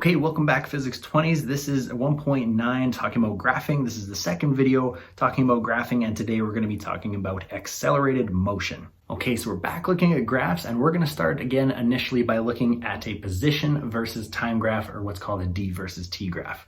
Okay, welcome back Physics 20s. This is 1.9 talking about graphing. This is the second video talking about graphing, and today we're going to be talking about accelerated motion. Okay, so we're back looking at graphs, and we're going to start again initially by looking at a position versus time graph, or what's called a D versus T graph.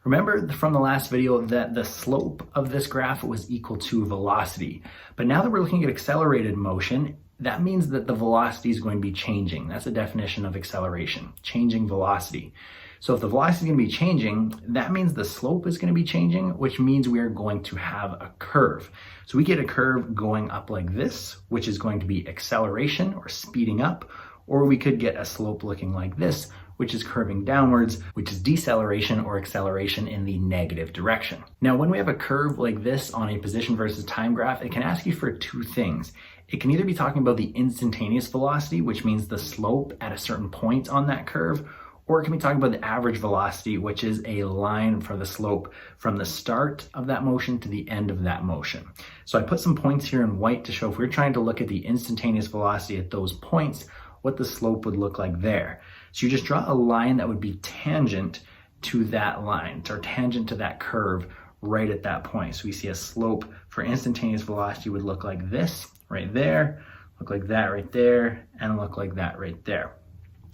Remember from the last video that the slope of this graph was equal to velocity, but now that we're looking at accelerated motion, that means that the velocity is going to be changing. That's the definition of acceleration, changing velocity. So if the velocity is going to be changing, that means the slope is going to be changing, which means we are going to have a curve. So we get a curve going up like this, which is going to be acceleration or speeding up, or we could get a slope looking like this, which is curving downwards, which is deceleration or acceleration in the negative direction. Now, when we have a curve like this on a position versus time graph, it can ask you for two things. It can either be talking about the instantaneous velocity, which means the slope at a certain point on that curve, or it can be talking about the average velocity, which is a line for the slope from the start of that motion to the end of that motion. So I put some points here in white to show if we're trying to look at the instantaneous velocity at those points, what the slope would look like there. So you just draw a line that would be tangent to that line, or tangent to that curve right at that point. So we see a slope for instantaneous velocity would look like this right there, look like that right there, and look like that right there.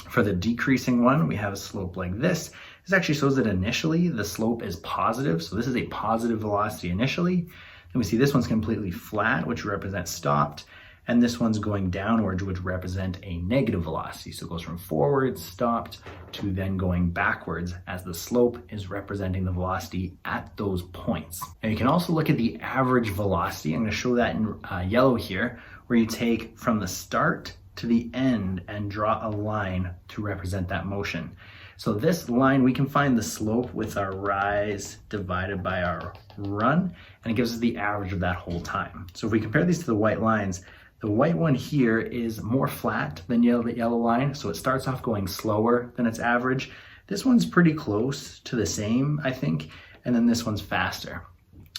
For the decreasing one, we have a slope like this. This actually shows that initially the slope is positive. So this is a positive velocity initially. Then we see this one's completely flat, which represents stopped. And this one's going downwards, which represent a negative velocity. So it goes from forward, stopped, to then going backwards as the slope is representing the velocity at those points. And you can also look at the average velocity. I'm going to show that in yellow here, where you take from the start to the end and draw a line to represent that motion. So this line, we can find the slope with our rise divided by our run, and it gives us the average of that whole time. So if we compare these to the white lines, the white one here is more flat than the yellow line, so it starts off going slower than its average. This one's pretty close to the same, I think, and then this one's faster.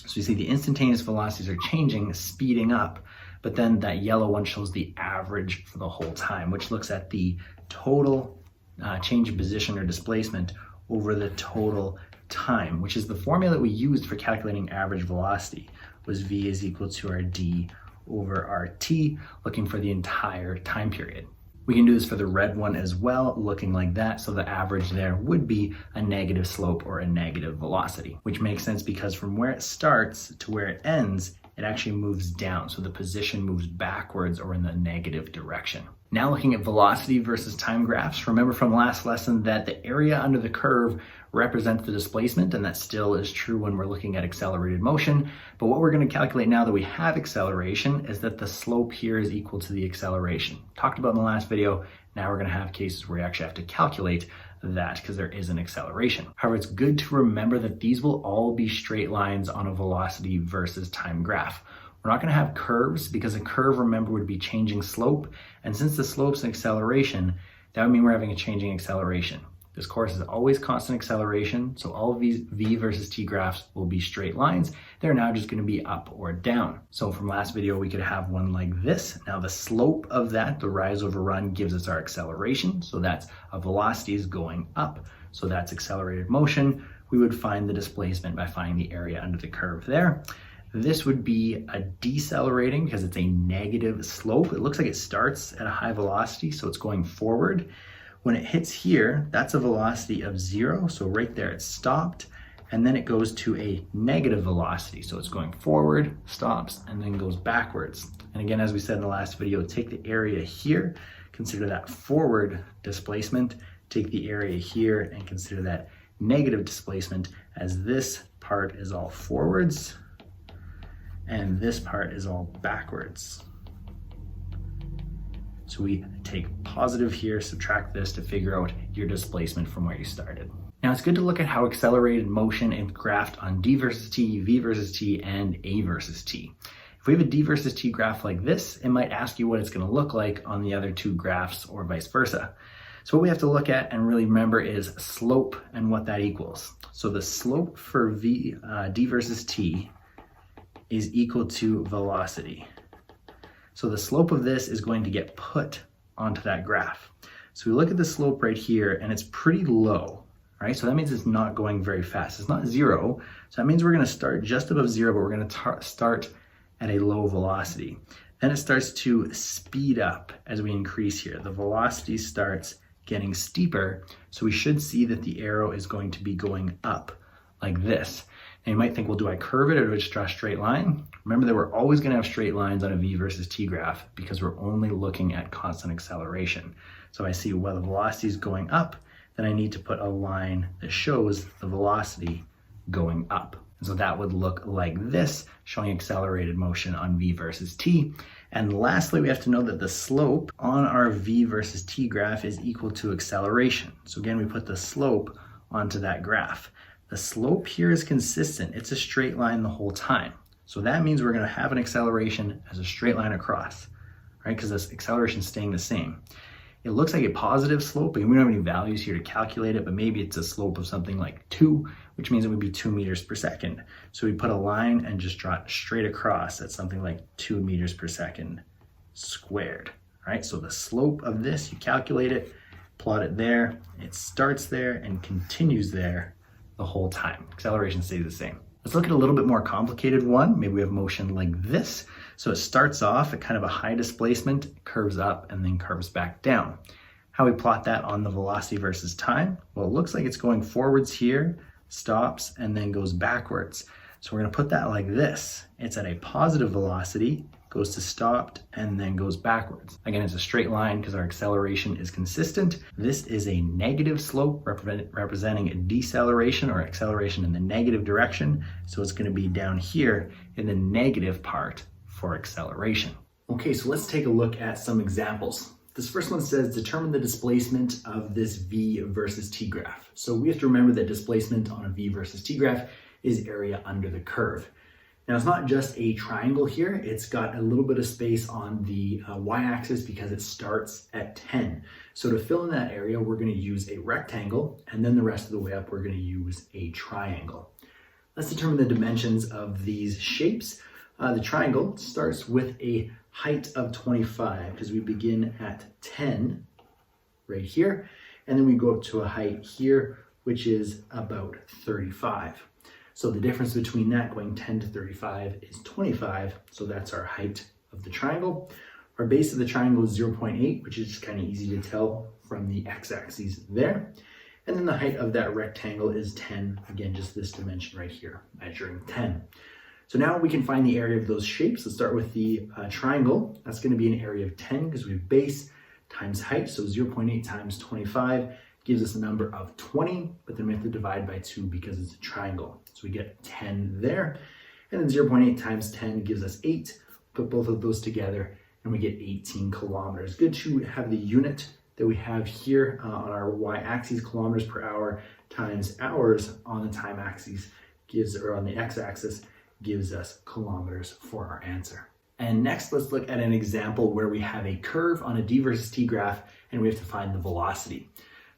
So you see the instantaneous velocities are changing, speeding up, but then that yellow one shows the average for the whole time, which looks at the total change in position or displacement over the total time, which is the formula that we used for calculating average velocity, was V is equal to our D over our T, looking for the entire time period. We can do this for the red one as well, looking like that. So the average there would be a negative slope or a negative velocity, which makes sense because from where it starts to where it ends, it actually moves down. So the position moves backwards or in the negative direction. Now looking at velocity versus time graphs, remember from last lesson that the area under the curve represents the displacement, and that still is true when we're looking at accelerated motion. But what we're going to calculate now that we have acceleration is that the slope here is equal to the acceleration. Talked about in the last video, now we're going to have cases where you actually have to calculate that because there is an acceleration. However, it's good to remember that these will all be straight lines on a velocity versus time graph. We're not going to have curves because a curve, remember, would be changing slope. And since the slope's an acceleration, that would mean we're having a changing acceleration. This course is always constant acceleration, so all of these V versus T graphs will be straight lines. They're now just going to be up or down. So from last video, we could have one like this. Now the slope of that, the rise over run, gives us our acceleration. So that's a velocity is going up. So that's accelerated motion. We would find the displacement by finding the area under the curve there. This would be a decelerating because it's a negative slope. It looks like it starts at a high velocity, so it's going forward. When it hits here, that's a velocity of 0. So right there, it's stopped. And then it goes to a negative velocity. So it's going forward, stops, and then goes backwards. And again, as we said in the last video, take the area here, consider that forward displacement, take the area here and consider that negative displacement, as this part is all forwards and this part is all backwards. So we take positive here, subtract this to figure out your displacement from where you started. Now it's good to look at how accelerated motion is graphed on D versus T, V versus T, and A versus T. If we have a D versus T graph like this, it might ask you what it's going to look like on the other two graphs or vice versa. So what we have to look at and really remember is slope and what that equals. So the slope for D versus T is equal to velocity. So the slope of this is going to get put onto that graph. So we look at the slope right here and it's pretty low. All right, so that means it's not going very fast. It's not zero, so that means we're gonna start just above zero, but we're gonna start at a low velocity. Then it starts to speed up as we increase here. The velocity starts getting steeper, so we should see that the arrow is going to be going up like this. And you might think, well, do I curve it or do I just draw a straight line? Remember that we're always gonna have straight lines on a V versus T graph because we're only looking at constant acceleration. So I see, well, the velocity is going up, then I need to put a line that shows the velocity going up. And so that would look like this, showing accelerated motion on V versus T. And lastly, we have to know that the slope on our V versus T graph is equal to acceleration. So again, we put the slope onto that graph. The slope here is consistent. It's a straight line the whole time. So that means we're gonna have an acceleration as a straight line across, right? Because this acceleration is staying the same. It looks like a positive slope, but we don't have any values here to calculate it, but maybe it's a slope of something like 2, which means it would be 2 meters per second. So we put a line and just draw it straight across at something like 2 meters per second squared, right? So the slope of this, you calculate it, plot it there, it starts there and continues there the whole time. Acceleration stays the same. Let's look at a little bit more complicated one. Maybe we have motion like this. So it starts off at kind of a high displacement, curves up, and then curves back down. How we plot that on the velocity versus time? Well, it looks like it's going forwards here, stops, and then goes backwards. So we're gonna put that like this. It's at a positive velocity, goes to stopped, and then goes backwards. Again, it's a straight line because our acceleration is consistent. This is a negative slope representing a deceleration or acceleration in the negative direction. So it's gonna be down here in the negative part for acceleration. Okay, so let's take a look at some examples. This first one says, determine the displacement of this V versus T graph. So we have to remember that displacement on a V versus T graph is area under the curve. Now it's not just a triangle here, it's got a little bit of space on the y-axis because it starts at 10. So to fill in that area, we're gonna use a rectangle, and then the rest of the way up, we're gonna use a triangle. Let's determine the dimensions of these shapes. The triangle starts with a height of 25 because we begin at 10 right here, and then we go up to a height here, which is about 35. So the difference between that going 10 to 35 is 25. So that's our height of the triangle. Our base of the triangle is 0.8, which is just kind of easy to tell from the x-axis there. And then the height of that rectangle is 10. Again, just this dimension right here, measuring 10. So now we can find the area of those shapes. Let's start with the triangle. That's going to be an area of 10 because we have base times height. So 0.8 times 25 gives us a number of 20, but then we have to divide by 2 because it's a triangle. So we get 10 there. And then 0.8 times 10 gives us 8. Put both of those together and we get 18 kilometers. Good to have the unit that we have here on our y-axis, kilometers per hour, times hours on the time axis or on the x-axis, gives us kilometers for our answer. And next, let's look at an example where we have a curve on a D versus T graph and we have to find the velocity.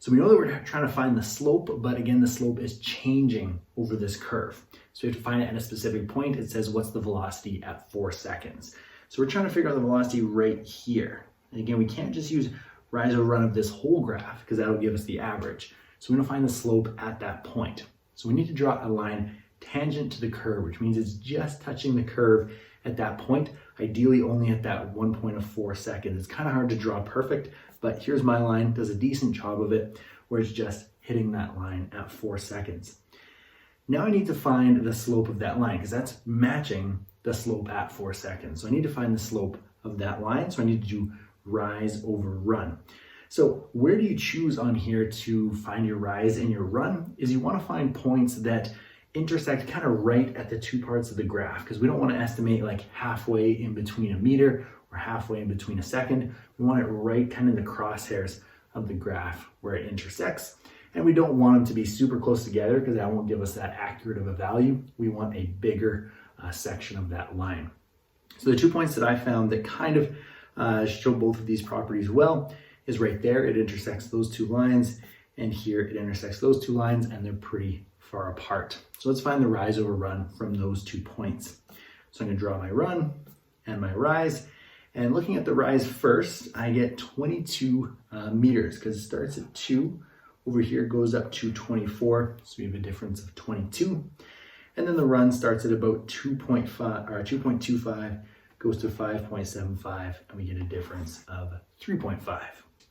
So we know that we're trying to find the slope, but again, the slope is changing over this curve. So we have to find it at a specific point. It says, what's the velocity at 4 seconds? So we're trying to figure out the velocity right here. And again, we can't just use rise or run of this whole graph because that'll give us the average. So we're gonna find the slope at that point. So we need to draw a line tangent to the curve, which means it's just touching the curve at that point, ideally only at that 1 point of 4 seconds. It's kind of hard to draw perfect, but here's my line, does a decent job of it, where it's just hitting that line at 4 seconds. Now I need to find the slope of that line, because that's matching the slope at 4 seconds. So I need to find the slope of that line, so I need to do rise over run. So where do you choose on here to find your rise and your run is you want to find points that intersect kind of right at the two parts of the graph, because we don't want to estimate like halfway in between a meter or halfway in between a second. We want it right kind of in the crosshairs of the graph where it intersects. And we don't want them to be super close together because that won't give us that accurate of a value. We want a bigger section of that line. So the 2 points that I found that kind of show both of these properties well is right there. It intersects those two lines, and here it intersects those two lines, and they're pretty far apart. So let's find the rise over run from those 2 points. So I'm going to draw my run and my rise. And looking at the rise first, I get 22 meters because it starts at 2, Over here goes up to 24, so we have a difference of 22. And then the run starts at about 2.5 or 2.25, goes to 5.75, and we get a difference of 3.5. All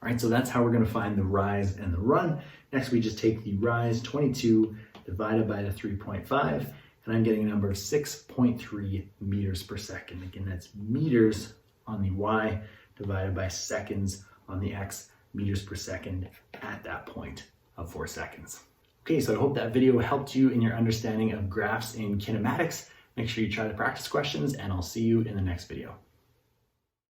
right, so that's how we're gonna find the rise and the run. Next, we just take the rise, 22, divided by the 3.5, and I'm getting a number of 6.3 meters per second. Again, that's meters on the Y divided by seconds on the X, meters per second at that point of 4 seconds. Okay, so I hope that video helped you in your understanding of graphs in kinematics. Make sure you try the practice questions, and I'll see you in the next video.